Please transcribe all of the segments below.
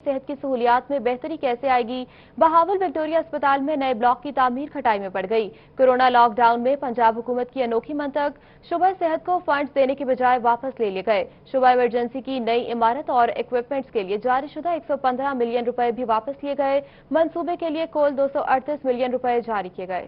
صحت کی سہولیات میں بہتری کیسے آئے گی؟ بہاول وکٹوریہ اسپتال میں نئے بلاک کی تعمیر کھٹائی میں پڑ گئی۔ کورونا لاک ڈاؤن میں پنجاب حکومت کی انوکھی منطق، شعبہ صحت کو فنڈز دینے کے بجائے واپس لے لیے گئے۔ شعبہ ایمرجنسی کی نئی عمارت اور ایکوپمنٹس کے لیے جاری شدہ 115 ملین روپے بھی واپس لیے گئے۔ منصوبے کے لیے کل 238 ملین روپے جاری کیے گئے۔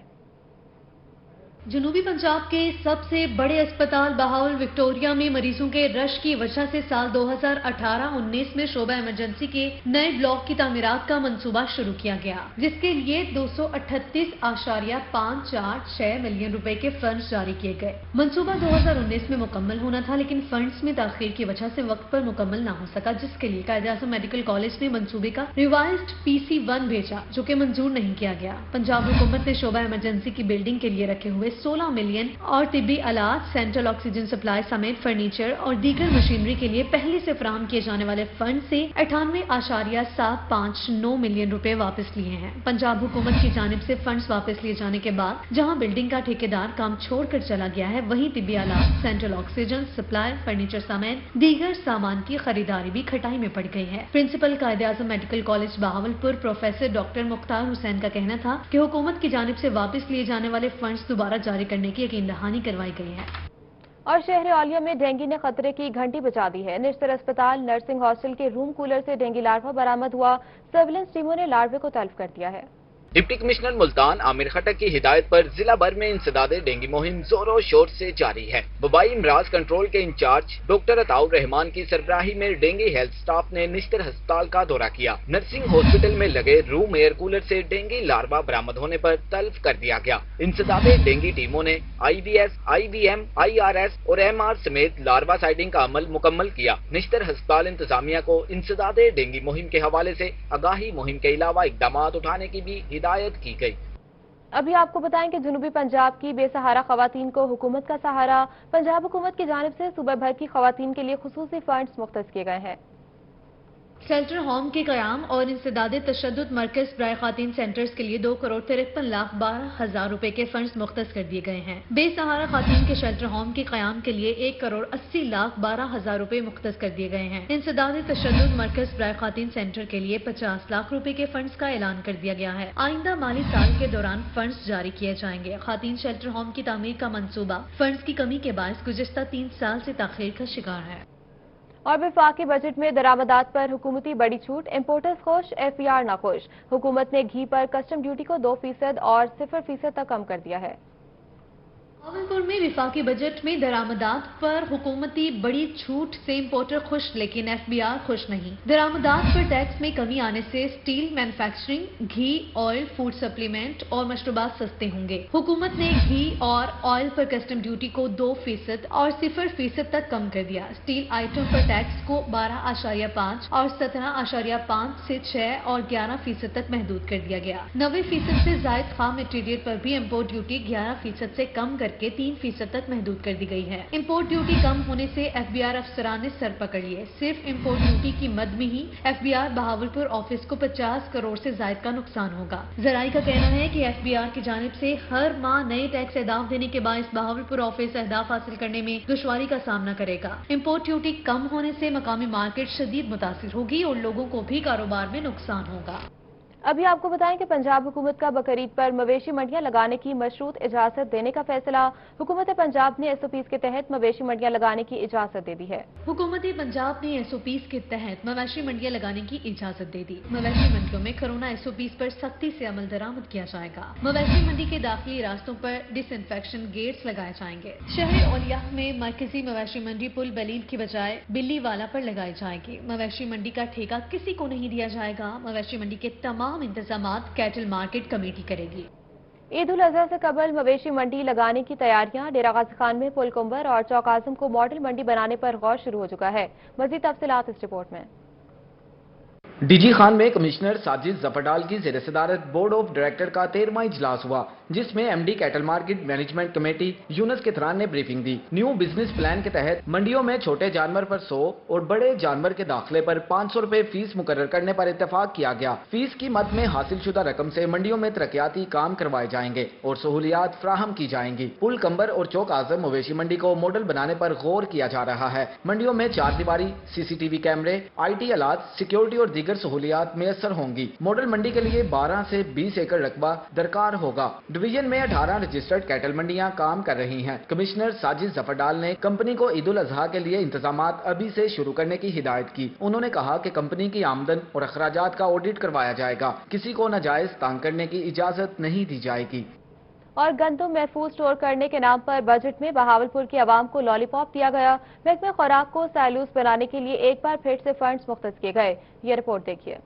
جنوبی پنجاب کے سب سے بڑے اسپتال بہاول وکٹوریہ میں مریضوں کے رش کی وجہ سے سال 2018-19 میں شعبہ ایمرجنسی کے نئے بلاک کی تعمیرات کا منصوبہ شروع کیا گیا، جس کے لیے 238.546 ملین روپے کے فنڈز جاری کیے گئے۔ منصوبہ 2019 میں مکمل ہونا تھا، لیکن فنڈز میں تاخیر کی وجہ سے وقت پر مکمل نہ ہو سکا، جس کے لیے قائد اعظم میڈیکل کالج نے منصوبے کا ریوائزڈ PC1 بھیجا، جو کہ منظور نہیں کیا گیا۔ پنجاب حکومت نے شعبہ ایمرجنسی کی بلڈنگ کے لیے رکھے ہوئے 16 ملین اور طبی آلات، سینٹرل آکسیجن سپلائی سمیت فرنیچر اور دیگر مشینری کے لیے پہلے سے فراہم کیے جانے والے فنڈ سے 98.759 ملین روپے واپس لیے ہیں۔ پنجاب حکومت کی جانب سے فنڈز واپس لیے جانے کے بعد جہاں بلڈنگ کا ٹھیکیدار کام چھوڑ کر چلا گیا ہے، وہیں طبی آلات، سینٹرل آکسیجن سپلائی، فرنیچر سمیت دیگر سامان کی خریداری بھی کھٹائی میں پڑ گئی ہے۔ Principal Quaid Azam medical college Bahawalpur professor doctor Mukhtar Hussain کا کہنا تھا کہ حکومت کی جانب سے واپس لیے جانے والے فنڈز دوبارہ جاری کرنے کی یقین دہانی کروائی گئی ہے۔ اور شہر اولیا میں ڈینگی نے خطرے کی گھنٹی بجا دی ہے۔ نشتر اسپتال نرسنگ ہاسٹل کے روم کولر سے ڈینگی لاروا برآمد ہوا، سرویلنس ٹیموں نے لاروے کو تلف کر دیا ہے۔ ڈپٹی کمشنر ملتان عامر خٹک کی ہدایت پر ضلع بھر میں انسداد ڈینگی مہم زور و شور سے جاری ہے۔ وبائی امراض کنٹرول کے انچارج ڈاکٹر عطاء الرحمان کی سربراہی میں ڈینگی ہیلتھ سٹاف نے نشتر ہسپتال کا دورہ کیا۔ نرسنگ ہاسپٹل میں لگے روم ایئر کولر سے ڈینگی لاروا برآمد ہونے پر تلف کر دیا گیا۔ انسداد ڈینگی ٹیموں نے IBS، IBM، IRS اور MR سمیت لاروا سائڈنگ کا عمل مکمل کیا۔ نشتر ہسپتال انتظامیہ کو انسداد ڈینگی مہم کے حوالے سے آگاہی مہم کے علاوہ اقدامات اٹھانے کی بھی ہدایت کی گئی۔ ابھی آپ کو بتائیں کہ جنوبی پنجاب کی بے سہارا خواتین کو حکومت کا سہارا۔ پنجاب حکومت کی جانب سے صوبہ بھر کی خواتین کے لیے خصوصی فنڈز مختص کیے گئے ہیں۔ شیلٹر ہوم کے قیام اور انسداد تشدد مرکز برائے خواتین سینٹرز کے لیے 2,53,12,000 روپے کے فنڈز مختص کر دیے گئے ہیں۔ بے سہارا خواتین کے شیلٹر ہوم کے قیام کے لیے 1,80,12,000 روپے مختص کر دیے گئے ہیں۔ انسداد تشدد مرکز برائے خواتین سینٹر کے لیے 50 لاکھ روپے کے فنڈز کا اعلان کر دیا گیا ہے۔ آئندہ مالی سال کے دوران فنڈز جاری کیے جائیں گے۔ خواتین شیلٹر ہوم کی تعمیر کا منصوبہ فنڈز کی کمی کے باعث گزشتہ 3 سال سے تاخیر کا شکار ہے۔ اور وفاقی بجٹ میں درآمدات پر حکومتی بڑی چھوٹ، امپورٹرز خوش، FBR ناخوش۔ حکومت نے گھی پر کسٹم ڈیوٹی کو 2% اور 0% تک کم کر دیا ہے۔ بہاولپور میں وفاقی بجٹ میں درآمدات پر حکومتی بڑی چھوٹ سے امپورٹر خوش، لیکن FBR خوش نہیں۔ درآمدات پر ٹیکس میں کمی آنے سے سٹیل مینوفیکچرنگ، گھی، آئل، فوڈ سپلیمنٹ اور مشروبات سستے ہوں گے۔ حکومت نے گھی اور آئل پر کسٹم ڈیوٹی کو 2% اور 0% تک کم کر دیا۔ سٹیل آئٹم پر ٹیکس کو 12.5 اور 17.5 سے 6 اور 11% تک محدود کر دیا گیا۔ 90% سے زائد خام مٹیریل پر بھی امپورٹ ڈیوٹی 11% سے کم کر کے 3% تک محدود کر دی گئی ہے۔ امپورٹ ڈیوٹی کم ہونے سے FBR افسران نے سر پکڑ لیے۔ صرف امپورٹ ڈیوٹی کی مد میں ہی FBR بہاولپور آفس کو 50 کروڑ سے زائد کا نقصان ہوگا۔ ذرائع کا کہنا ہے کہ FBR کی جانب سے ہر ماہ نئے ٹیکس اہداف دینے کے باعث بہاولپور آفس اہداف حاصل کرنے میں دشواری کا سامنا کرے گا۔ امپورٹ ڈیوٹی کم ہونے سے مقامی مارکیٹ شدید متاثر ہوگی اور لوگوں کو بھی کاروبار میں نقصان ہوگا۔ ابھی آپ کو بتائیں کہ پنجاب حکومت کا بقرعید پر مویشی منڈیاں لگانے کی مشروط اجازت دینے کا فیصلہ۔ حکومت پنجاب نے SOPs کے تحت مویشی منڈیاں لگانے کی اجازت دے دی ہے۔ حکومت پنجاب نے SOPs کے تحت مویشی منڈیاں لگانے کی اجازت دے دی۔ مویشی منڈیوں میں کورونا SOPs پر سختی سے عمل درآمد کیا جائے گا۔ مویشی منڈی کے داخلی راستوں پر ڈس انفیکشن گیٹس لگائے جائیں گے۔ شہر اولیا میں مرکزی مویشی منڈی پل بلیل کی بجائے بلی والا پر لگائی جائے گی۔ مویشی منڈی کا ٹھیکہ کسی کو نہیں دیا جائے گا۔ مویشی منڈی کے تمام انتظامات کیٹل مارکیٹ کمیٹی کرے گی۔ عید الاضحیٰ سے قبل مویشی منڈی لگانے کی تیاریاں۔ ڈیرہ غازی خان میں پل کمبر اور چوک اعظم کو ماڈل منڈی بنانے پر غور شروع ہو چکا ہے۔ مزید تفصیلات اس رپورٹ میں۔ DG خان میں کمشنر ساجد ظفر ڈال کی زیر صدارت بورڈ آف ڈائریکٹر کا 13واں اجلاس ہوا۔ जिसमें MD cattle market management committee Younus Ketran ने ब्रीफिंग दी। न्यू बिजनेस प्लान के तहत मंडियों में छोटे जानवर पर 100 और बड़े जानवर के दाखिले पर 500 रुपए फीस मुकर्रर करने पर इत्तेफाक किया गया। फीस की मद में हासिल शुदा रकम से मंडियों में तरक्याती काम करवाए जाएंगे और सहूलियात फ्राहम की जाएंगी। पुल कंबर और चौक आजम मवेशी मंडी को मॉडल बनाने पर गौर किया जा रहा है। मंडियों में 4 दीवारी, CCTV कैमरे, IT आलात, सिक्योरिटी और दीगर सहूलियात मैसर होंगी। मॉडल मंडी के लिए 12 से 20 एकड़ रकबा दरकार होगा। डिवीजन में 18 रजिस्टर्ड कैटल मंडियां काम कर रही हैं। कमिश्नर साजिद जफरडाल ने कंपनी को ईद उल अजहा के लिए इंतजामात अभी से शुरू करने की हिदायत की। उन्होंने कहा कि कंपनी की आमदन और अखराजात का ऑडिट करवाया जाएगा। किसी को नाजायज तंग करने की इजाजत नहीं दी जाएगी। और गंदम महफूज स्टोर करने के नाम पर बजट में बहावलपुर की आवाम को लॉलीपॉप दिया गया। महकमे खुराक को साइलोस बनाने के लिए एक बार फिर से फंड्स मुख्तस किए गए। ये रिपोर्ट देखिए।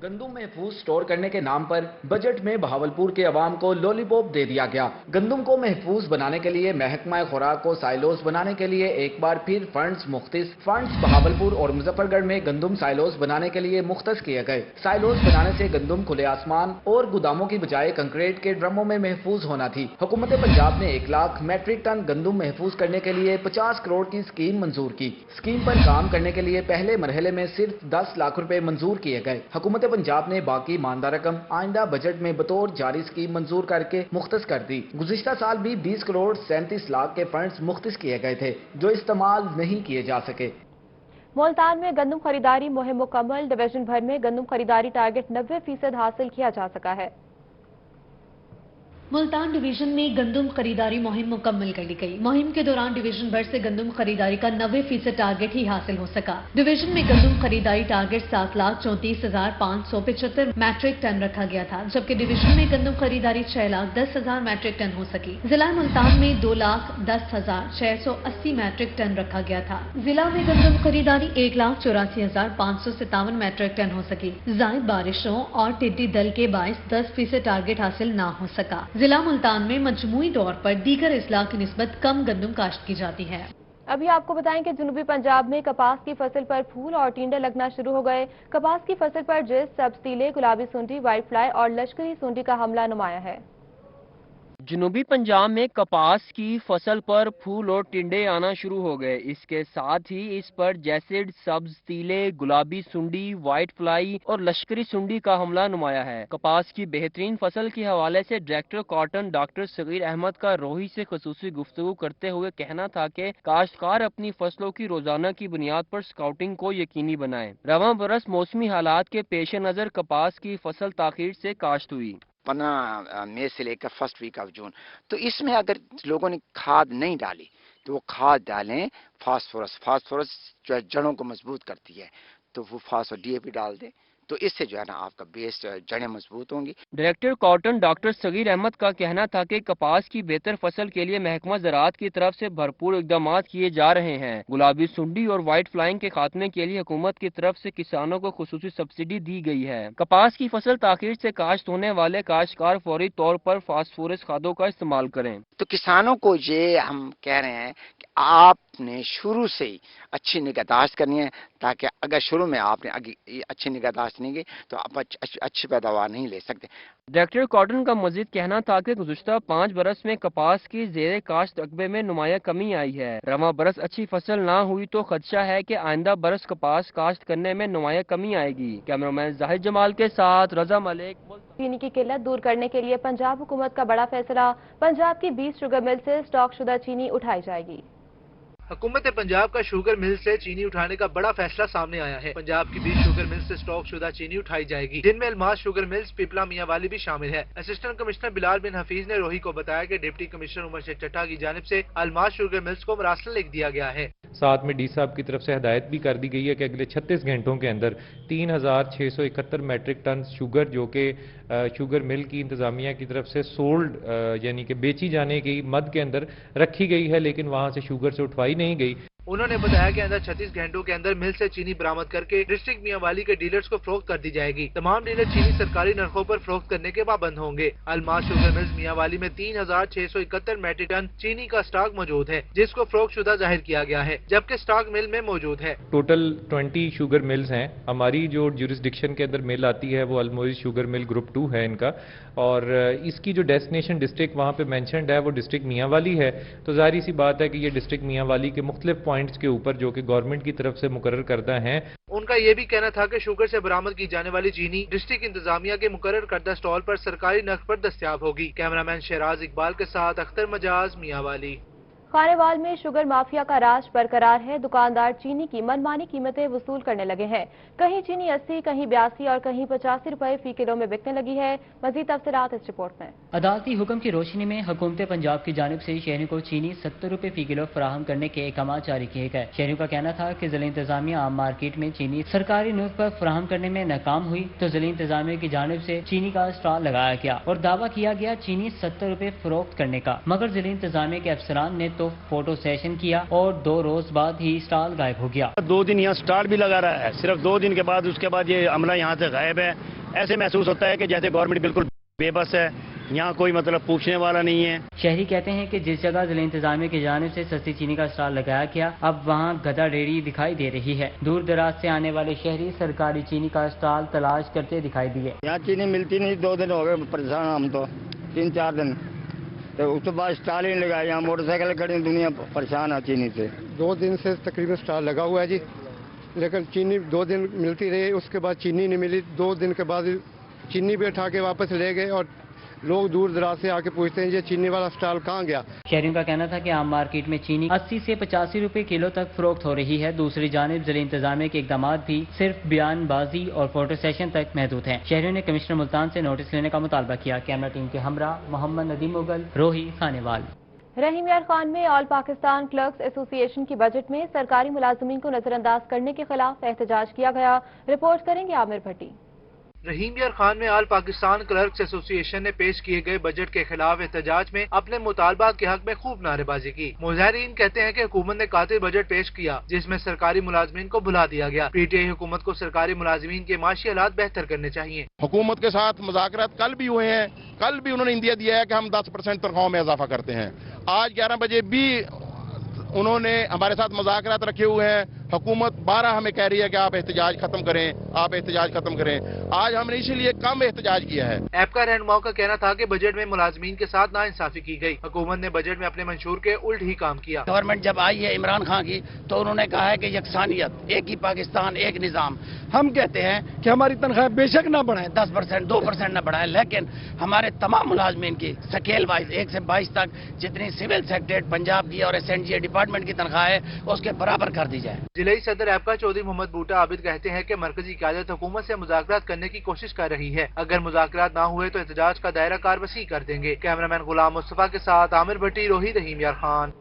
गंदम महफूज स्टोर करने के नाम पर बजट में बहावलपुर के अवाम को लॉलीपॉप दे दिया गया। गंदम को महफूज बनाने के लिए महकमा खुराक को साइलोस बनाने के लिए एक बार फिर फंड्स मुख्तस बहावलपुर और मुजफ्फरगढ़ में गंदम साइलोस बनाने के लिए मुख्तस किए गए। साइलोस बनाने से गंदम खुले आसमान और गोदामों की बजाय कंक्रीट के ड्रमों में महफूज होना थी। हुकूमत पंजाब ने 1 लाख मैट्रिक टन गंदम महफूज करने के लिए 50 करोड़ की स्कीम मंजूर की। स्कीम पर काम करने के लिए पहले मरहले में सिर्फ 10 लाख रुपए मंजूर किए गए। हुकूमत पंजाब ने बाकी मानदा रकम आइंदा बजट में बतौर जारी स्कीम मंजूर करके मुख्तस कर दी। गुज़िश्ता साल भी 20 करोड़ 37 लाख के फंड्स मुख्तस किए गए थे जो इस्तेमाल नहीं किए जा सके। मुल्तान में गंदम खरीदारी मुहिम मुकम्मल। डिवीजन भर में गंदम खरीदारी टारगेट 90% हासिल किया जा सका है। मुल्तान डिवीजन में गंदम खरीदारी मुहिम मुकम्मल कर ली गई। मुहिम के दौरान डिवीजन भर से गंदम खरीदारी का 90% टारगेट ही हासिल हो सका। डिवीजन में गंदम खरीदारी टारगेट 7,34,575 मैट्रिक टन रखा गया था, जबकि डिवीजन में गंदम खरीदारी 6,10,000 मैट्रिक टन हो सकी। जिला मुल्तान में 2,10,680 मैट्रिक टन रखा गया था। जिला में गंदम खरीदारी 1,84,557 मैट्रिक टन हो सकी। जायद बारिशों और टिड्डी दल के बायस 10% टारगेट हासिल न हो सका। जिला मुल्तान में मजमूई तौर पर दीगर अजला की निस्बत कम गंदम काश्त की जाती है। अभी आपको बताएं कि जनूबी पंजाब में कपास की फसल पर फूल और टिंडे लगना शुरू हो गए। कपास की फसल पर जिस सब्ज तीले, गुलाबी सुंडी, व्हाइट फ्लाई और लश्करी सुंडी का हमला नुमाया है। जनूबी पंजाब में कपास की फसल पर फूल और टिंडे आना शुरू हो गए। इसके साथ ही इस पर जैसिड, सब्ज तीले, गुलाबी सुंडी, व्हाइट फ्लाई और लश्करी सुंडी का हमला नुमाया है। कपास की बेहतरीन फसल के हवाले से director cotton doctor Sagheer Ahmed का रोही से खुसूसी गुफ्तगू करते हुए कहना था कि काश्तकार अपनी फसलों की रोजाना की बुनियाद पर स्काउटिंग को यकीनी बनाएं। रवां बरस मौसमी हालात के पेश नजर कपास की फसल ताखीर से काश्त हुई। 15 मई से लेकर फर्स्ट वीक ऑफ जून। तो इसमें अगर लोगों ने खाद नहीं डाली तो वो खाद डालें फास्फोरस जो है जड़ों को मजबूत करती है, तो वो फास्फोरस DAP डाल दें, तो इससे जो है ना आपका बेस जड़ें मजबूत होंगी। Director cotton doctor Sagheer Ahmed का कहना था कि कपास की बेहतर फसल के लिए महकमा ज़राअत की तरफ से भरपूर इक़दाम किए जा रहे हैं। गुलाबी सुंडी और व्हाइट फ्लाइंग के खात्मे के लिए हुकूमत की तरफ से किसानों को खुसूसी सब्सिडी दी गई है। कपास की फसल ताखीर से काश्त होने वाले काश्तकार फौरी तौर पर फास्फोरस खादों का इस्तेमाल करें। तो किसानों को ये हम कह रहे हैं कि आपने शुरू से ही अच्छी निगहदाश्त करनी है, ताकि अगर शुरू में आपने अच्छी निगहदाश्त नहीं की तो आप अच्छी पैदावार नहीं ले सकते। डायरेक्टर कॉटन का मजीद कहना था कि गुज़श्ता 5 बरस में कपास की ज़ेरे काश्त रकबे में नुमाया कमी आई है। रवां बरस अच्छी फसल ना हुई तो खदशा है कि आइंदा बरस कपास काश्त करने में नुमाया कमी आएगी। कैमरामैन जाहिद जमाल के साथ रजा मलिक। चीनी की किल्लत दूर करने के लिए पंजाब हुकूमत का बड़ा फैसला। पंजाब की 20 शुगर मिल से स्टॉक शुदा चीनी उठाई जाएगी। हुकूमत पंजाब का शुगर मिल से चीनी उठाने का बड़ा फैसला सामने आया है। पंजाब की 20 शुगर मिल से स्टॉक शुदा चीनी उठाई जाएगी, जिनमें अलमास शुगर मिल्स, पिपला मियांवाली भी शामिल है। असिस्टेंट कमिश्नर बिलाल बिन हफीज ने रोही को बताया कि डिप्टी कमिश्नर उमर शेख चट्टा की जानिब से अलमास शुगर मिल्स को मरासल लिख दिया गया है। साथ में डी साहब की तरफ से हदायत भी कर दी गई है कि अगले 36 घंटों के अंदर 3671 मैट्रिक टन शुगर जो कि शुगर मिल की इंतजामिया की तरफ से सोल्ड यानी कि बेची जाने की मद के अंदर रखी गई है, लेकिन वहां से शुगर से उठवाई नहीं गई। उन्होंने बताया कि अंदर 36 घंटों के अंदर मिल से चीनी बरामद करके डिस्ट्रिक्ट मियांवाली के डीलर्स को फरोख्त कर दी जाएगी। तमाम डीलर चीनी सरकारी नरखों पर फरोख्त करने के पाबंद होंगे। अलमास शुगर मिल्स मियांवाली में 3671 मैट्रिक टन चीनी का स्टॉक मौजूद है, जिसको फरोख्त शुदा जाहिर किया गया है, जबकि स्टॉक मिल में मौजूद है। टोटल 20 शुगर मिल्स हैं। हमारी जो ज्यूरिसडिक्शन के अंदर मिल आती है वो अलमोइज शुगर मिल ग्रुप 2 है इनका, और इसकी जो डेस्टिनेशन डिस्ट्रिक्ट वहाँ पे मेंशन्ड है वो डिस्ट्रिक्ट मियांवाली है। तो जाहिर सी बात है कि ये डिस्ट्रिक्ट मियांवाली के मुख्तलिफ पॉइंट्स के ऊपर जो कि गवर्नमेंट की तरफ से मुकर्रर करदा है। उनका ये भी कहना था कि शुगर से बरामद की जाने वाली चीनी डिस्ट्रिक्ट इंतजामिया के मुकर्रर करदा स्टॉल पर सरकारी नर्ख पर दस्तयाब होगी। कैमरामैन शहराज इकबाल के साथ अख्तर मजाज, मियांवाली। खानेवाल में शुगर माफिया का राज बरकरार है। दुकानदार चीनी की मनमानी कीमतें वसूल करने लगे हैं। कहीं चीनी 80, कहीं 82 और कहीं 85 रुपए फी किलो में बिकने लगी है। मजीद तफसीलात इस रिपोर्ट में। अदालती हुक्म की रोशनी में हुकूमत पंजाब की जानिब से शहरियों को चीनी 70 रुपए फी किलो फराहम करने के अहकाम जारी किए गए। शहरियों का कहना था कि जिला इंतजामिया आम मार्केट में चीनी सरकारी नर्ख पर फराहम करने में नाकाम हुई तो जिला इंतजामिया की जानिब से चीनी का स्टॉल लगाया गया और दावा किया गया चीनी 70 रुपए फरोख्त करने का, मगर जिला इंतजामिया के अफसरान ने तो फोटो सेशन किया और 2 रोज बाद ही स्टॉल गायब हो गया। 2 दिन यहाँ स्टॉल भी लगा रहा है, सिर्फ 2 दिन के बाद उसके बाद ये अमला यहाँ से गायब है। ऐसे महसूस होता है कि जैसे गवर्नमेंट बिल्कुल बेबस है, यहाँ कोई मतलब पूछने वाला नहीं है। शहरी कहते हैं कि जिस जगह जिला इंतजामिया की जानिब से सस्ती चीनी का स्टॉल लगाया गया, अब वहाँ गधा डेयरी दिखाई दे रही है। दूर दराज से आने वाले शहरी सरकारी चीनी का स्टॉल तलाश करते दिखाई दिए। यहाँ चीनी मिलती नहीं, 2 दिन हो गए परेशान हम तो, 3-4 दिन तो उसके बाद स्टॉल ही लगाया। यहाँ मोटरसाइकिल खड़ी, दुनिया परेशान है चीनी से। 2 दिन से तकरीबन स्टॉल लगा हुआ है जी, लेकिन चीनी 2 दिन मिलती रही, उसके बाद चीनी नहीं मिली। 2 दिन के बाद चीनी भी उठा के वापस ले गए और लोग दूर दराज से आके पूछते हैं ये चीनी वाला स्टॉल कहाँ गया। शहरियों का कहना था कि आम मार्केट में चीनी 80 से 85 रुपए किलो तक फरोख्त हो रही है। दूसरी जानिब जिला इंतजामिया के इकदाम भी सिर्फ बयानबाजी और फोटो सेशन तक महदूद हैं। शहरियों ने कमिश्नर मुल्तान से नोटिस लेने का मुतालबा किया। कैमरा टीम के हमरा मोहम्मद नदीम मुगल, रोही, खानेवाल। रहीम यार खान में ऑल पाकिस्तान क्लर्क्स एसोसिएशन की बजट में सरकारी मुलाजमीन को नजरअंदाज करने के खिलाफ एहतजाज किया गया। रिपोर्ट करेंगे आमिर भट्टी। रहीम यार खान में ऑल पाकिस्तान क्लर्क्स एसोसिएशन ने पेश किए गए बजट के खिलाफ एहतजाज में अपने मुतालबात के हक में खूब नारेबाजी की। मुजाहिरीन कहते हैं कि हुकूमत ने कातिल बजट पेश किया जिसमें सरकारी मुलाजमीन को भुला दिया गया। पीटीआई हुकूमत को सरकारी मुलाजमीन के माशी हालात बेहतर करने चाहिए। हुकूमत के साथ मुज़ाकरात कल भी हुए हैं, कल भी उन्होंने इंदिया दिया है कि हम 10% तनख्वाहों में इजाफा करते हैं। आज 11 बजे भी उन्होंने हमारे साथ मुज़ाकरात रखे हुए हैं। हुकूमत 12 हमें कह रही है कि आप एहतजाज खत्म करें, आप एहतजाज खत्म करें। आज हमने इसीलिए कम एहतजाज किया है। एपका रहनुमाओं का कहना था कि बजट में मुलाजमीन के साथ नाइंसाफी की गई। हुकूमत ने बजट में अपने मंशूर के उल्ट ही काम किया। गवर्नमेंट जब आई है इमरान खान की तो उन्होंने कहा है कि यकसानियत, एक ही पाकिस्तान, एक निज़ाम। हम कहते हैं कि हमारी तनख्वाह बेशक ना बढ़ाए, 10%, 2% ना बढ़ाए, लेकिन हमारे तमाम मुलाजमीन की स्केल वाइज 1 से 22 तक जितनी सिविल सेक्रेटरीट पंजाब की और एसएनजीए डिपार्टमेंट की तनख्वाह है उसके बराबर कर दी जाए। जिलाई सदर एपका चौधरी मोहम्मद बूटा आबिद कहते हैं कि मरकजी क़यादत हुकूमत से मुज़ाकरात करने की कोशिश कर रही है। अगर मुज़ाकरात ना हुए तो एहतजाज का दायरा कार वसी कर देंगे। कैमरामैन गुलाम मुस्तफा के साथ आमिर भट्टी, रोही, रहीम यार Khan.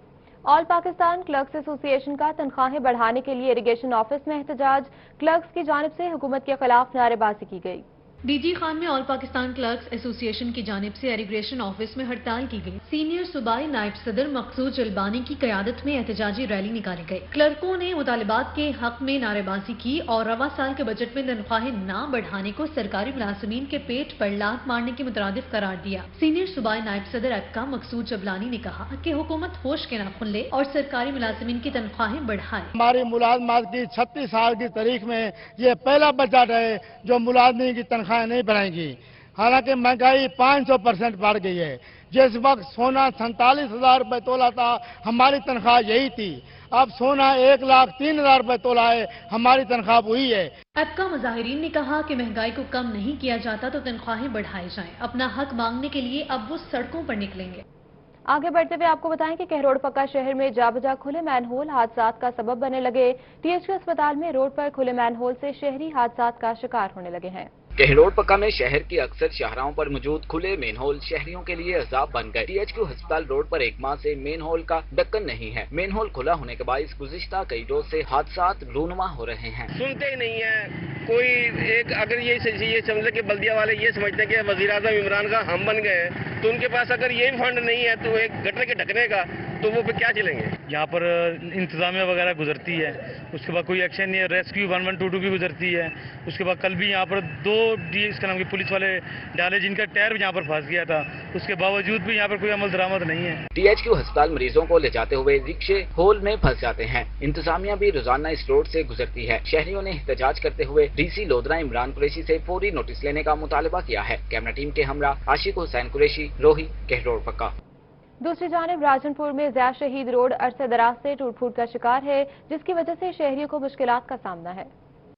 All Pakistan clerks association का तनख्वाहें बढ़ाने के लिए इरिगेशन ऑफिस में एहतजाज। क्लर्क्स की जानिब से हुकूमत के खिलाफ नारेबाजी की गई। डीजी खान में ऑल पाकिस्तान क्लर्क्स एसोसिएशन की जानिब से इरिगेशन ऑफिस में हड़ताल की गई। सीनियर सूबाई नायब सदर मकसूद जलबानी की क़यादत में एहतजाजी रैली निकाली गई। क्लर्कों ने मुतालिबात के हक में नारेबाजी की और रवा साल के बजट में तनख्वाहें न बढ़ाने को सरकारी मुलाजमीन के पेट पर लात मारने के मुतरादिफ करार दिया। सीनियर सूबाई नायब सदर एपका मकसूद जबलानी ने कहा कि हुकूमत होश के नाखून ले और सरकारी मुलाजमीन की तनख्वाहें बढ़ाए। हमारी मुलाजमत की 36 साल की तारीख में ये पहला बजट है जो मुलाजमीन की तनख्वाहें नहीं बढ़ाएंगी। हालांकि महंगाई 500% बढ़ गई है। जिस वक्त सोना 47,000 रुपए तोला था, हमारी तनख्वाह यही थी। अब सोना 1,03,000 रुपए तोला है, हमारी तनख्वाह वही है। एपका मुजाहिरीन ने कहा कि महंगाई को कम नहीं किया जाता तो तनख्वाहें बढ़ाई जाएं। अपना हक मांगने के लिए अब वो सड़कों पर निकलेंगे। आगे बढ़ते हुए आपको बताएं कि कहरोड़ पक्का शहर में जाबजा खुले मैनहोल हादसात का सबब बनने लगे। टीएचक्यू अस्पताल में रोड पर खुले मैनहोल से शहरी हादसात का शिकार होने लगे हैं। कहरोड़ पक्का में शहर की अक्सर शाहराहों पर मौजूद खुले मेन होल शहरियों के लिए अजाब बन गए। टीएचक्यू अस्पताल रोड पर 1 माह से मेन होल का ढक्कन नहीं है। मेन होल खुला होने के बायस गुज़िश्ता कई रोज से हादसात रूनुमा हो रहे हैं। सुनते ही नहीं है कोई। एक अगर ये समझे कि बल्दिया वाले ये समझते हैं कि वज़ीर आज़म इमरान खान हम बन गए हैं, तो उनके पास अगर ये फंड नहीं है तो एक गटर के ढकने का, तो वो फिर क्या चलेंगे। यहाँ पर इंतजामिया वगैरह गुजरती है, उसके बाद कोई एक्शन नहीं है। रेस्क्यू 1122 भी गुजरती है। उसके बाद कल भी यहाँ पर 2 इसका नाम की पुलिस वाले डाले जिनका टायर भी यहाँ पर फंस गया था, उसके बावजूद भी यहाँ पर कोई अमल दरामद नहीं है। THQ अस्पताल मरीजों को ले जाते हुए रिक्शे होल में फंस जाते हैं। इंतजामिया भी रोजाना इस रोड से गुजरती है। शहरियों ने एहतजाज करते हुए DC लोधरा इमरान कुरैशी से फौरी नोटिस लेने का मुतालबा किया है। कैमरा टीम के हमरा आशिक हुसैन कुरैशी, रोही, कहरोड़ पक्का। दूसरी जानिब राजनपुर में ज़िया शहीद रोड अरसे दराज से टूट फूट का शिकार है, जिसकी वजह से शहरियों को मुश्किलात का सामना है।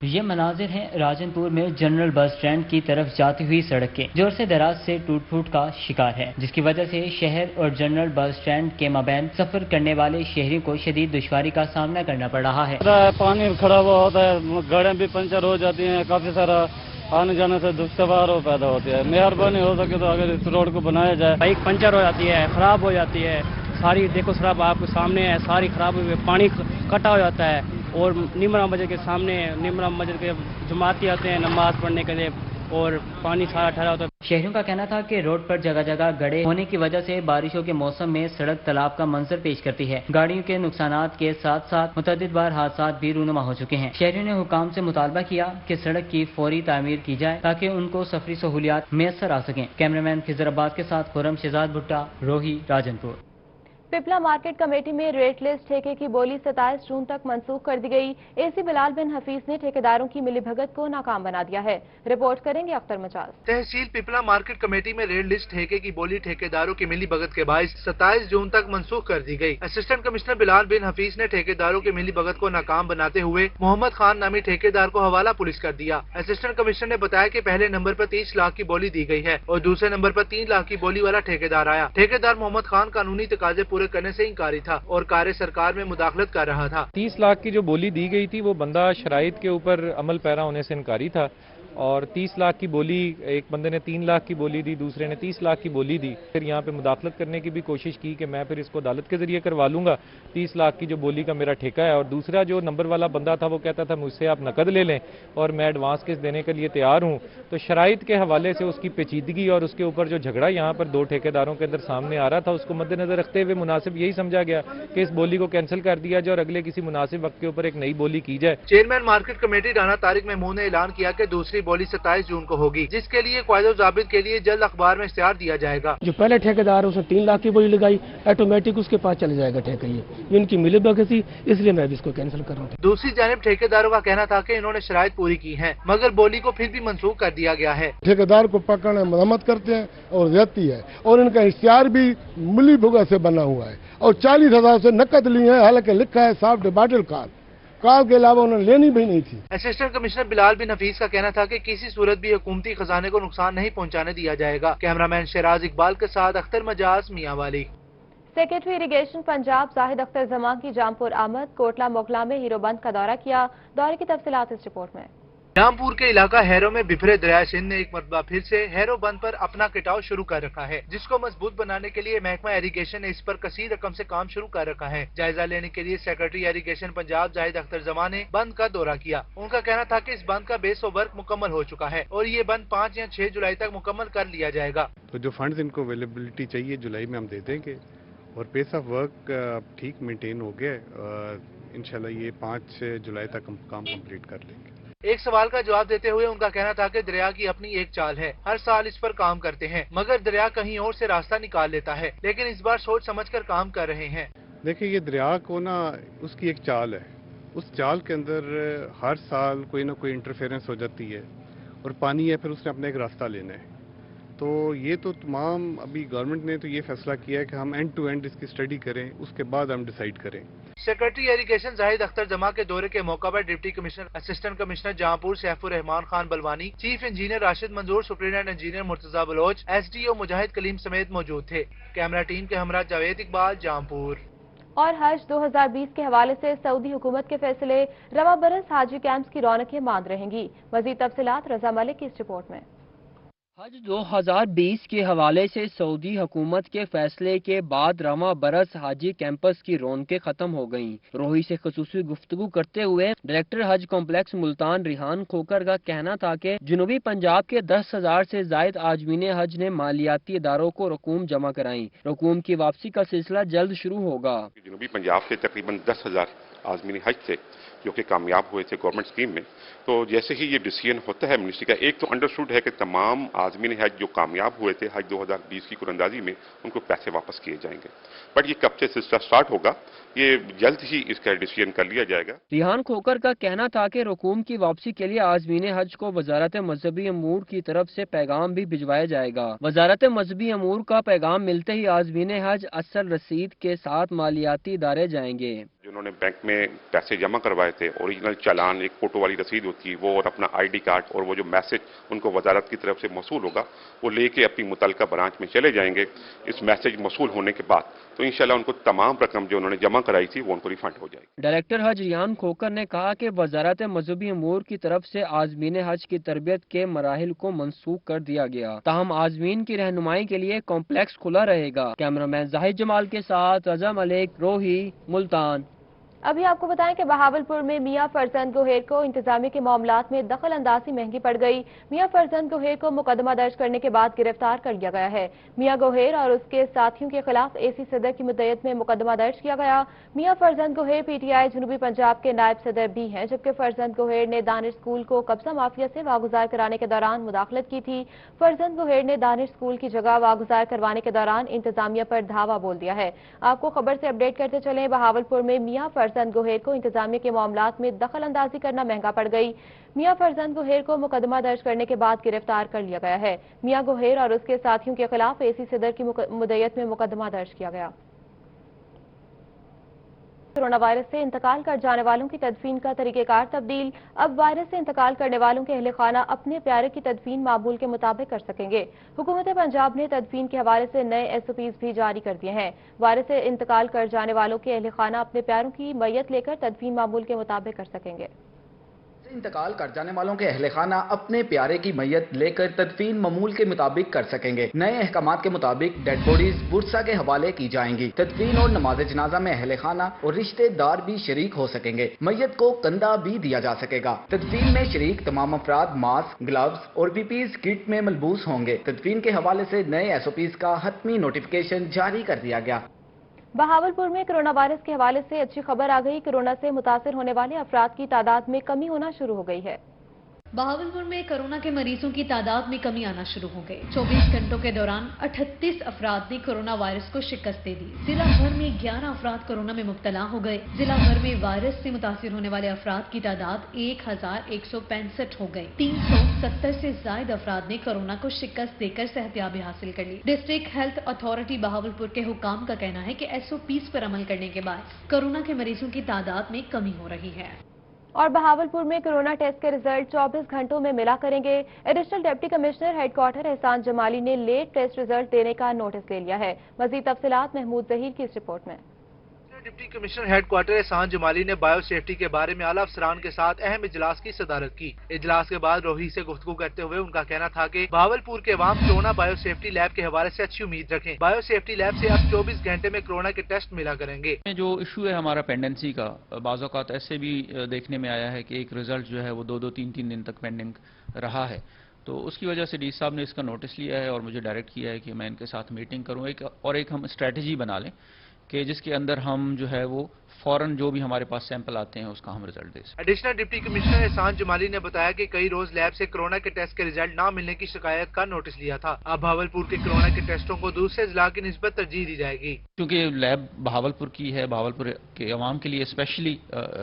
ये मनाजिर हैं राजनपुर में जनरल बस स्टैंड की तरफ जाती हुई सड़क के, जो अरसे दराज से टूट फूट का शिकार है, जिसकी वजह से शहर और जनरल बस स्टैंड के माबैन सफर करने वाले शहरियों को शदीद दुश्वारी का सामना करना पड़ रहा है। पानी खड़ा हुआ होता है, गाड़ियाँ भी पंचर हो जाती हैं, काफी सारा आने जाने से दुख सवार पैदा होती है। मेहरबानी हो सके तो अगर इस रोड को बनाया जाए। बाइक पंचर हो जाती है, खराब हो जाती है सारी, देखो सड़क आपके सामने है, सारी खराब हुई है, पानी कटा हो जाता है। और निमरा मस्जिद के सामने निमरा मस्जिद के जमाती आते हैं नमाज पढ़ने के लिए, और पानी सारा ठहरा होता है। शहरियों का कहना था कि रोड पर जगह जगह गड्ढे होने की वजह से बारिशों के मौसम में सड़क तालाब का मंजर पेश करती है। गाड़ियों के नुकसानात के साथ साथ मुतअद्दिद बार हादसात भी रूनुमा हो चुके हैं। शहरियों ने हुकाम से मुतालबा किया कि सड़क की फौरी तामीर की जाए ताकि उनको सफरी सहूलियात मैसर आ सकें। कैमरामैन खिजराबाद के साथ खुरम शहजाद भुट्टा, रोही, राजनपुर। पिपला मार्केट कमेटी में रेट लिस्ट ठेके की बोली 27 जून तक मंसूख कर दी गई। AC बिलाल बिन हफीज ने ठेकेदारों की मिलीभगत को नाकाम बना दिया है। रिपोर्ट करेंगे अख्तर मजाज। तहसील पिपला मार्केट कमेटी में रेट लिस्ट ठेके की बोली ठेकेदारों की मिलीभगत के बायस 27 जून तक मंसूख कर दी गई। असिस्टेंट कमिश्नर बिलाल बिन हफीज ने ठेकेदारों की मिलीभगत को नाकाम बनाते हुए मोहम्मद खान नामी ठेकेदार को हवाला पुलिस कर दिया। असिस्टेंट कमिश्नर ने बताया कि पहले नंबर पर 30 लाख की बोली दी गई है और दूसरे नंबर पर 3 लाख की बोली वाला ठेकेदार आया। ठेकेदार मोहम्मद खान कानूनी तकाजे पूरे करने से इंकारी था और कार्य सरकार में मुदाखलत कर रहा था। 30 लाख की जो बोली दी गई थी वो बंदा शराइत के ऊपर अमल पैरा होने से इनकारी था, और 30 लाख की बोली, एक बंदे ने 3 लाख की बोली दी, दूसरे ने 30 लाख की बोली दी। फिर यहाँ पे मुदाखलत करने की भी कोशिश की कि मैं फिर इसको अदालत के जरिए करवा लूंगा, 30 लाख की जो बोली का मेरा ठेका है। और दूसरा जो नंबर वाला बंदा था वो कहता था मुझसे आप नकद ले लें और मैं एडवांस किस्त देने के लिए तैयार हूँ। तो शराइत के हवाले से उसकी पेचीदगी और उसके ऊपर जो झगड़ा यहाँ पर 2 ठेकेदारों के अंदर सामने आ रहा था, उसको मद्देनजर रखते हुए मुनासिब यही समझा गया कि इस बोली को कैंसिल कर दिया जाए और अगले किसी मुनासिब वक्त के ऊपर एक नई बोली की जाए। Chairman market committee Rana Tariq Mahmood ने ऐलान किया कि दूसरी बोली 27 जून को होगी, जिसके लिए क़ायदो ज़ाबित के लिए जल्द अखबार में इश्तिहार दिया जाएगा। जो पहले ठेकेदार उसने 3 लाख की बोली लगाई, ऑटोमेटिक उसके पास चले जाएगा ठेका। ये इनकी मिलीभगत थी, इसलिए मैं भी इसको कैंसिल कर रहा हूँ। दूसरी जानिब ठेकेदारों का कहना था कि इन्होंने शराइत पूरी की है, मगर बोली को फिर भी मंसूख कर दिया गया है। ठेकेदार को पकड़ने मरम्मत करते हैं और जाती है, और इनका इश्तिहार भी मिलीभगत से बना हुआ है और 40,000 से नकद लिए हैं, हालांकि लिखा है साफ डिबाटल कार के अलावा उन्होंने लेनी भी नहीं थी। असिस्टेंट कमिश्नर बिलाल बिन हफीज का कहना था कि किसी सूरत भी हुकूमती खजाने को नुकसान नहीं पहुंचाने दिया जाएगा। कैमरामैन शराज इकबाल के साथ अख्तर मजाज, मियांवाली। सेक्रेटरी इरिगेशन पंजाब जाहिद अख्तर जमान की जामपुर आमद, कोटला मोगला में हीरो बंद का दौरा किया। दौरे की तफसीलात इस रिपोर्ट में। जामपुर के इलाका हैरो में बिफरे दरिया सिंध ने एक मरतबा फिर से हैरो बंद पर अपना कटाव शुरू कर रखा है, जिसको मजबूत बनाने के लिए महकमा इरिगेशन ने इस पर कसीर रकम से काम शुरू कर रखा है। जायजा लेने के लिए सेक्रेटरी इरिगेशन पंजाब जाहिद अख्तर जमान ने बंद का दौरा किया। उनका कहना था कि इस बंद का बेस ऑफ वर्क मुकम्मल हो चुका है और ये बंद 5 या 6 जुलाई तक मुकम्मल कर लिया जाएगा। तो जो फंड्स इनको अवेलेबिलिटी चाहिए जुलाई में हम दे देंगे, और पेस ऑफ वर्क ठीक मेंटेन हो गया। इंशाल्लाह ये 5 जुलाई तक हम काम कंप्लीट कर लेंगे। एक सवाल का जवाब देते हुए उनका कहना था कि दरिया की अपनी एक चाल है, हर साल इस पर काम करते हैं, मगर दरिया कहीं और से रास्ता निकाल लेता है, लेकिन इस बार सोच समझकर काम कर रहे हैं। देखिए ये दरिया को ना उसकी एक चाल है, उस चाल के अंदर हर साल कोई ना कोई इंटरफेरेंस हो जाती है और पानी है, फिर उसने अपना एक रास्ता लेना है। तो ये तो तमाम अभी गवर्नमेंट ने तो ये फैसला किया है कि हम एंड टू एंड इसकी स्टडी करें, उसके बाद हम डिसाइड करें। सेक्रेटरी इरिगेशन जाहिद अख्तर जमा के दौरे के मौका पर deputy commissioner, assistant commissioner Jahanpur Saifur Rahman Khan Balwani, chief engineer Rashid Manzoor, superintendent engineer Murtaza Baloch, SDO Mujahid Kaleem समेत मौजूद थे। कैमरा टीम के हमरा जावेद इकबाल, जहाँपुर। और हज 2020 के हवाले से सऊदी हुकूमत के फैसले, रवा बरस हाजी कैंप्स की रौनकें मांद रहेंगी। मजीद तफसीलात रजा मलिक की इस रिपोर्ट में। हज 2020 के हवाले से सऊदी हुकूमत के फैसले के बाद रवां बरस हाजी कैंपस की रौनकें खत्म हो गईं। रोही से खसूसी गुफ्तगू करते हुए डायरेक्टर हज कॉम्प्लेक्स मुल्तान रिहान खोकर का कहना था कि जनूबी पंजाब के 10,000 से जायद आजमीन हज ने मालियाती इदारों को रकूम जमा कराई। रकूम की वापसी का सिलसिला जल्द शुरू होगा। जनूबी पंजाब से तकरीबन 10,000 आजमीन हज थे जो कि कामयाब हुए थे गवर्नमेंट स्कीम में। तो जैसे ही ये डिसीजन होता है मिनिस्ट्री का, एक तो अंडरस्टूड है कि तमाम आजमीन हज जो कामयाब हुए थे हज 2020 की कुरंदाजी में उनको पैसे वापस किए जाएंगे। बट ये कब से सिलसिला स्टार्ट होगा ये जल्द ही इसका डिसीजन कर लिया जाएगा। रिहान खोकर का कहना था कि रकूम की वापसी के लिए आजमीन हज को वजारत मजहबी अमूर की तरफ से पैगाम भी भिजवाया जाएगा। वजारत मजहबी अमूर का पैगाम मिलते ही आजमीन हज असल रसीद के साथ मालियाती इदारे जाएंगे। जिन्होंने बैंक में पैसे जमा करवाए थे, ओरिजिनल चालान, एक फोटो वाली रसीद होती है वो, और अपना आईडी कार्ड और वो जो मैसेज उनको वजारत की तरफ से मौसूल होगा वो लेके अपनी मुतलका ब्रांच में चले जाएंगे। इस मैसेज मौसूल होने के बाद तो इंशाल्लाह उनको तमाम रकम जो उन्होंने जमा कराई थी वो उनको रिफंड हो जाएगी। डायरेक्टर हज रिहान खोकर ने कहा कि वजारत मजहबी अमूर की तरफ से आजमीन हज की तरबियत के मराहिल को मनसूख कर दिया गया। ताहम आजमीन की रहनुमाई के लिए कॉम्प्लेक्स खुला रहेगा। कैमरामैन जाहिद जमाल के साथ अजम मलिक, रोही, मुल्तान। अभी आपको बताएं कि बहावलपुर में मियां फरजंद गोहेर को इंतजामिया के मामलात में दखल अंदाजी महंगी पड़ गई। मियां फरजंद गोहेर को मुकदमा दर्ज करने के बाद गिरफ्तार कर लिया गया है। मियां गोहेर और उसके साथियों के खिलाफ एसी सदर की मुद्दत में मुकदमा दर्ज किया गया। मियां फरजंद गोहेर पीटीआई जनूबी पंजाब के नायब सदर भी हैं, जबकि फरजंद गोहेर ने दानिश स्कूल को कब्जा माफिया से वागुजार कराने के दौरान मुदाखलत की थी। फरजंद गोहेर ने दानिश स्कूल की जगह वागुजार करवाने के दौरान इंतजामिया पर धावा बोल दिया है। आपको खबर से अपडेट करते चले, बहावलपुर में मियां फरजंद गोहेर को इंतजामिया के मामलात में दखल अंदाजी करना महंगा पड़ गई। मियां फरजंद गोहेर को मुकदमा दर्ज करने के बाद गिरफ्तार कर लिया गया है। मियां गोहेर और उसके साथियों के खिलाफ एसी सदर की मुद्दत में मुकदमा दर्ज किया गया। कोरोना वायरस से इंतकाल कर जाने वालों की तदफीन का तरीकेकार तब्दील। अब वायरस से इंतकाल करने वालों के अहले खाना अपने प्यारे की तदफीन मामूल के मुताबिक कर सकेंगे। हुकूमत पंजाब ने तदफीन के हवाले से नए SOPs भी जारी कर दिए हैं। वायरस से इंतकाल कर जाने वालों के अहले खाना अपने प्यारों की मैयत लेकर तदफीन मामूल के मुताबिक कर सकेंगे। इंतकाल कर जाने वालों के अहले खाना अपने प्यारे की मैयत लेकर तदफीन मामूल के मुताबिक कर सकेंगे। नए अहकामात के मुताबिक डेड बॉडीज बुरसा के हवाले की जाएंगी। तदफीन और नमाज जनाजा में अहले खाना और रिश्तेदार भी शरीक हो सकेंगे। मैयत को कंधा भी दिया जा सकेगा। तदफीन में शरीक तमाम अफराद मास्क, ग्लव्स और PPE किट में मलबूस होंगे। तदफीन के हवाले से नए SOPs का हतमी नोटिफिकेशन जारी कर दिया गया। बहावलपुर में कोरोना वायरस के हवाले से अच्छी खबर आ गई। कोरोना से मुतासिर होने वाले अफराद की तादाद में कमी होना शुरू हो गई है। बहावलपुर में कोरोना के मरीजों की तादाद में कमी आना शुरू हो गई। 24 घंटों के दौरान 38 अफराद ने कोरोना वायरस को शिकस्त दे दी। जिला भर में 11 अफराद कोरोना में मुब्तला हो गए। जिला भर में वायरस से मुतासिर होने वाले अफराद की तादाद 1165 हो गई। 370 से ज्यादा अफराद ने कोरोना को शिकस्त देकर सेहतयाबी हासिल कर ली। डिस्ट्रिक्ट हेल्थ अथॉरिटी बहावलपुर के हुकाम का कहना है कि SOPs पर अमल करने के बाद कोरोना के मरीजों की तादाद में कमी हो रही है। और बहावलपुर में कोरोना टेस्ट के रिजल्ट 24 घंटों में मिला करेंगे। एडिशनल डिप्टी कमिश्नर हेडक्वार्टर एहसान जमाली ने लेट टेस्ट रिजल्ट देने का नोटिस ले लिया है। मजीद तफसीलात महमूद जहीर की इस रिपोर्ट में। डिप्टी कमिश्नर हेडक्वार्टर एहसान जमाली ने बायो सेफ्टी के बारे में आला अफसरान के साथ अहम इजलास की सदारत की। इजलास के बाद रोही से गुफ्तगू करते हुए उनका कहना था कि बहावलपुर के अवाम कोरोना बायो सेफ्टी लैब के हवाले से अच्छी उम्मीद रखें। बायो सेफ्टी लैब से अब 24 घंटे में कोरोना के टेस्ट मिला करेंगे। जो इशू है हमारा पेंडेंसी का, बाज़ औक़ात ऐसे भी देखने में आया है कि एक रिजल्ट जो है वो 2-3 दिन तक पेंडिंग रहा है। तो उसकी वजह से डी साहब ने इसका नोटिस लिया है और मुझे डायरेक्ट किया है कि मैं इनके साथ मीटिंग करूँ एक हम स्ट्रेटजी बना लें कि जिसके अंदर हम जो है वो फौरन जो भी हमारे पास सैंपल आते हैं उसका हम रिजल्ट दे सकें। एडिशनल डिप्टी कमिश्नर एहसान जमाली ने बताया कि कई रोज लैब से कोरोना के टेस्ट के रिजल्ट ना मिलने की शिकायत का नोटिस लिया था। अब बहावलपुर के कोरोना के टेस्टों को दूसरे जिला की निस्बत तरजीह दी जाएगी। क्योंकि लैब बहावलपुर की है, बहावलपुर के अवाम के लिए स्पेशली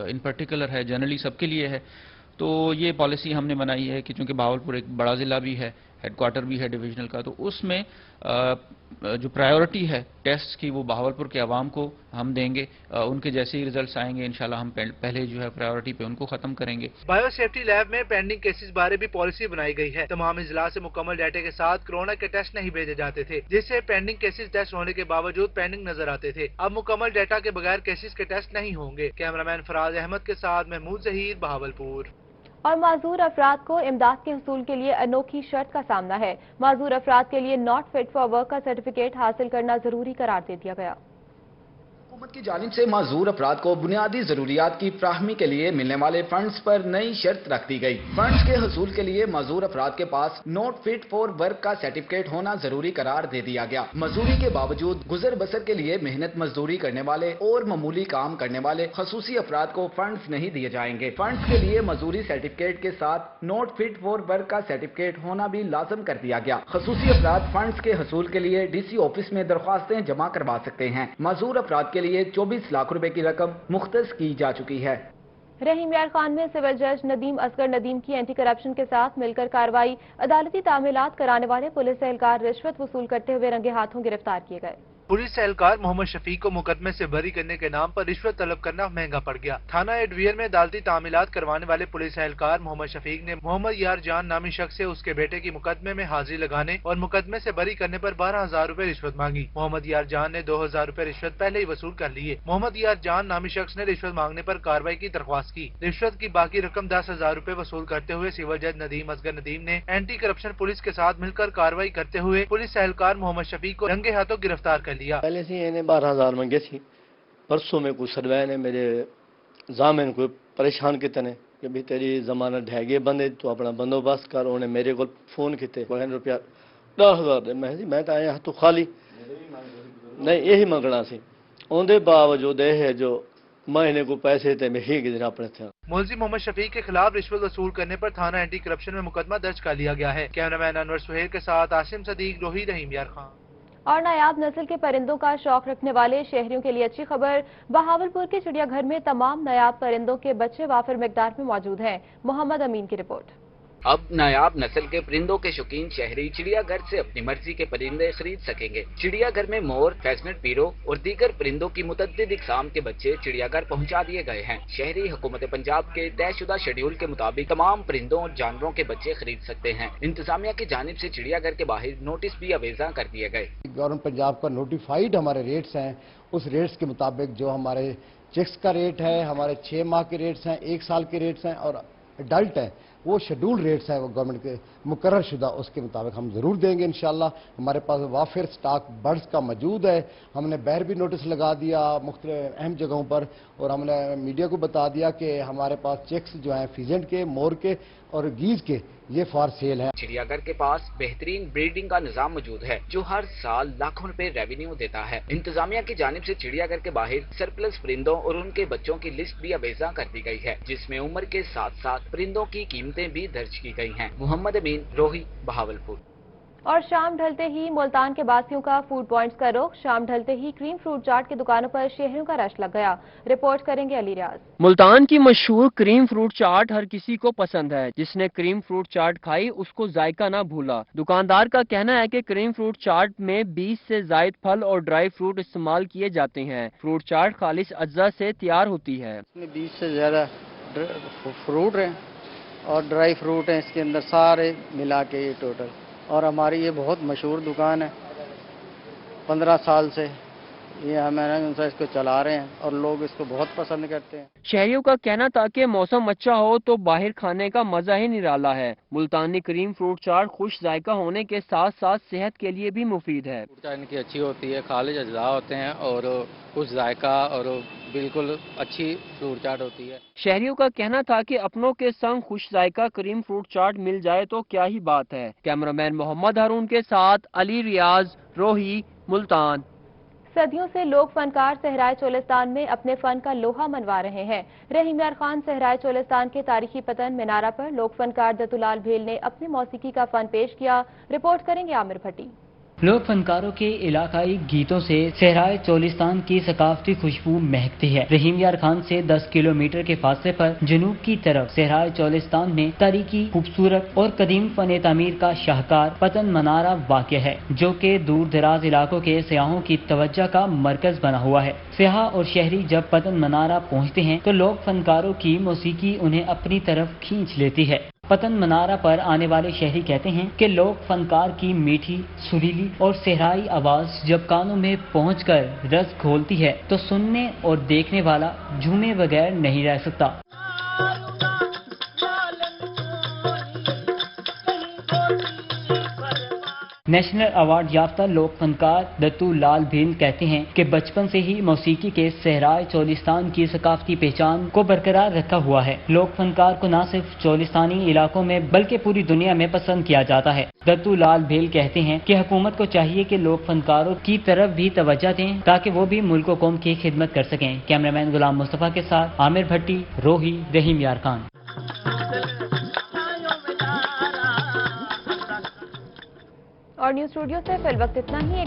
इन पर्टिकुलर है, जनरली सबके लिए है, तो ये पॉलिसी हमने बनाई है कि चूंकि बहावलपुर एक बड़ा जिला भी है, हेडक्वार्टर भी है डिवीजनल का, तो उसमें जो प्रायोरिटी है टेस्ट की वो बहावलपुर के अवाम को हम देंगे। उनके जैसे ही रिजल्ट्स आएंगे इंशाल्लाह हम पहले जो है प्रायोरिटी पे उनको खत्म करेंगे। बायो सेफ्टी लैब में पेंडिंग केसेस बारे भी पॉलिसी बनाई गई है। तमाम इजला से मुकम्मल डाटे के साथ कोरोना के टेस्ट नहीं भेजे जाते थे, जिससे पेंडिंग केसेस टेस्ट होने के बावजूद पेंडिंग नजर आते थे। अब मुकम्मल डाटा के बगैर केसेस के टेस्ट नहीं होंगे। कैमरामैन फराज अहमद के साथ महमूद जहीर, बहावलपुर। और माजूर अफराद को इमदाद के हसूल के लिए अनोखी शर्त का सामना है। माजूर अफराद के लिए नॉट फिट फॉर वर्क का सर्टिफिकेट हासिल करना जरूरी करार दे दिया गया। हुकूमत की जानिब से माजूर अफराद को बुनियादी जरूरियात की फ्राहमी के लिए मिलने वाले फंड्स पर नई शर्त रख दी गई। फंड्स के हसूल के लिए माजूर अफराद के पास नॉट फिट फॉर वर्क का सर्टिफिकेट होना जरूरी करार दे दिया गया। मजदूरी के बावजूद गुजर बसर के लिए मेहनत मजदूरी करने वाले और मामूली काम करने वाले खसूसी अफराद को फंड्स नहीं दिए जाएंगे। फंड्स के लिए मजदूरी सर्टिफिकेट के साथ नॉट फिट फॉर वर्क का सर्टिफिकेट होना भी लाजम कर दिया गया। खसूसी अफराद फंड्स के हसूल के लिए DC ऑफिस में दरख्वास्तें जमा करवा सकते हैं। माजूर अफराद के लिए 24 लाख रुपए की रकम मुख्तस की जा चुकी है। रहीम यार खान में सिविल जज नदीम असगर नदीम की एंटी करप्शन के साथ मिलकर कार्रवाई। अदालती तामीलात कराने वाले पुलिस एहलकार रिश्वत वसूल करते हुए रंगे हाथों गिरफ्तार किए गए। पुलिस एहलकार मोहम्मद शफीक को मुकदमे से बरी करने के नाम पर रिश्वत तलब करना महंगा पड़ गया। थाना एडवियर में अदालती तामीलात करवाने वाले पुलिस एहलकार मोहम्मद शफीक ने मोहम्मद यार जान नामी शख्स से उसके बेटे की मुकदमे में हाजिरी लगाने और मुकदमे से बरी करने पर 12,000 रूपए रिश्वत मांगी। मोहम्मद यार जान ने 2,000 रूपए रिश्वत पहले ही वसूल कर लिए। मोहम्मद यार जान नामी शख्स ने रिश्वत मांगने पर कार्रवाई की दरख्वास्त की। रिश्वत की बाकी रकम 10,000 रूपए वसूल करते हुए सिविल जज नदीम असगर नदीम ने एंटी करप्शन पुलिस के साथ मिलकर कार्रवाई करते हुए पुलिस एहलकार मोहम्मद शफीक को रंगे हाथों गिरफ्तार कर लिया। 12,000 मंगे थी। परसों में कुछ सरवाए ने मेरे जामिन को परेशान किते ने कि भी तेरी जमानत ढह गई बंदे तो अपना बंदोबस्त कर। उन्हें मेरे को फोन किते रुपया 10,000 दे। मैं तो आया तो खाली नहीं यही मंगना सी। उनके बावजूद है जो महीने को पैसे थे मैं ही गिर अपने थे। मुलजिम मोहम्मद शफीक के खिलाफ रिश्वत वसूल करने पर थाना एंटी करप्शन में मुकदमा दर्ज कर लिया गया है। कैमरामैन अनवर सुहेल के साथ आसिम सदीक, रोही, रहीम यार खान। और नायाब नस्ल के परिंदों का शौक रखने वाले शहरियों के लिए अच्छी खबर। बहावलपुर के चिड़ियाघर में तमाम नायाब परिंदों के बच्चे वाफिर मिकदार में मौजूद हैं। मोहम्मद अमीन की रिपोर्ट। अब नायाब नस्ल के परिंदों के शौकीन शहरी चिड़ियाघर से अपनी मर्जी के परिंदे खरीद सकेंगे। चिड़ियाघर में मोर, फैसनेट पीरो और दीगर परिंदों की मुतअद्दिद इक़साम के बच्चे चिड़ियाघर पहुंचा दिए गए हैं। शहरी हुकूमत पंजाब के तयशुदा शेड्यूल के मुताबिक तमाम परिंदों और जानवरों के बच्चे खरीद सकते हैं। इंतजामिया की जानिब से चिड़ियाघर के बाहर नोटिस भी अवेजा कर दिए गए। गवर्नमेंट पंजाब का नोटिफाइड हमारे रेट्स हैं, उस रेट्स के मुताबिक जो हमारे चिक्स का रेट है, हमारे 6 माह के रेट्स हैं, 1 साल के रेट्स हैं और अडल्ट है वो शेड्यूल रेट्स हैं वो गवर्नमेंट के मुकर्रर शुदा उसके मुताबिक हम ज़रूर देंगे इंशाल्लाह। हमारे पास वाफिर स्टॉक बर्ड्स का मौजूद है। हमने बाहर भी नोटिस लगा दिया मुख्तलिफ अहम जगहों पर और हमने मीडिया को बता दिया कि हमारे पास चिक्स जो हैं फीजेंट के, मोर के और गीज के ये फॉर सेल है। चिड़ियाघर के पास बेहतरीन ब्रीडिंग का निजाम मौजूद है जो हर साल लाखों रुपए रेवेन्यू देता है। इंतजामिया की जानिब से चिड़ियाघर के बाहर सरप्लस परिंदों और उनके बच्चों की लिस्ट भी अवेजा कर दी गई है जिसमें उम्र के साथ साथ परिंदों की कीमतें भी दर्ज की गई हैं। मोहम्मद अमीन, रोही, बहावलपुर। और शाम ढलते ही मुल्तान के बासियों का फूड पॉइंट्स का रुख। शाम ढलते ही क्रीम फ्रूट चाट की दुकानों पर शहरियों का रश लग गया। रिपोर्ट करेंगे अली रियाज। मुल्तान की मशहूर क्रीम फ्रूट चाट हर किसी को पसंद है। जिसने क्रीम फ्रूट चाट खाई उसको जायका ना भूला। दुकानदार का कहना है कि क्रीम फ्रूट चाट में 20 से ज्यादा फल और ड्राई फ्रूट इस्तेमाल किए जाते हैं। फ्रूट चाट खालिस अज्जा से तैयार होती है। इसमें 20 से ज्यादा फ्रूट है और ड्राई फ्रूट है इसके अंदर सारे मिला के ये टोटल। और हमारी ये बहुत मशहूर दुकान है, 15 साल से ये हमें इसको चला रहे हैं और लोग इसको बहुत पसंद करते हैं। शहरियों का कहना था कि मौसम अच्छा हो तो बाहर खाने का मजा ही निराला है। मुल्तानी क्रीम फ्रूट चाट खुश जायका होने के साथ साथ सेहत के लिए भी मुफीद है। फ्रूट चाट इनकी अच्छी होती है, खालिज अज्जा होते हैं और कुछ जायका और बिल्कुल अच्छी फ्रूट चाट होती है। शहरियों का कहना था कि अपनों के संग खुश जायका क्रीम फ्रूट चाट मिल जाए तो क्या ही बात है। कैमरामैन मोहम्मद हारून के साथ अली रियाज, रोही, मुल्तान। सदियों से लोग फनकार सहराए चोलिस्तान में अपने फन का लोहा मनवा रहे हैं। रहीम यार खान सहराए चोलिस्तान के तारीखी पतन मीनारा पर लोक फनकार दतुलाल भेल ने अपनी मौसीकी का फन पेश किया। रिपोर्ट करेंगे आमिर भट्टी। लोक फनकारों के इलाकाई गीतों से सहराए चोलिस्तान की सकाफती खुशबू महकती है। रहीम यार खान से 10 किलोमीटर के फासले पर जनूब की तरफ सहराए चोलिस्तान में तारीखी, खूबसूरत और कदीम फन तामीर का शाहकार पतन मनारा वाक़या है जो कि दूर दराज इलाकों के सयाहों की तवज्जो का मरकज बना हुआ है। सयाह और शहरी जब पतन मनारा पहुँचते हैं तो लोक फनकारों की मौसीकी उन्हें अपनी तरफ खींच लेती है। पतन मनारा पर आने वाले शहरी कहते हैं कि लोक फनकार की मीठी, सुरीली और सहराई आवाज जब कानों में पहुंचकर रस घोलती है तो सुनने और देखने वाला झूमे बगैर नहीं रह सकता। नेशनल अवार्ड याफ्ता लोक फनकार दत्तू लाल भील कहते हैं कि बचपन से ही मौसीकी के सहराए चोलिस्तान की सकाफती पहचान को बरकरार रखा हुआ है। लोक फनकार को न सिर्फ चोलिस्तानी इलाकों में बल्कि पूरी दुनिया में पसंद किया जाता है। दत्तू लाल भील कहते हैं कि हुकूमत को चाहिए कि लोक फनकारों की तरफ भी तवज्जो दें ताकि वो भी मुल्क व कौम की खिदमत कर सकें। कैमरामैन गुलाम मुस्तफा के साथ आमिर भट्टी, रोही, रहीम यार खान। और न्यूज स्टूडियो से फिल वक्त इतना ही।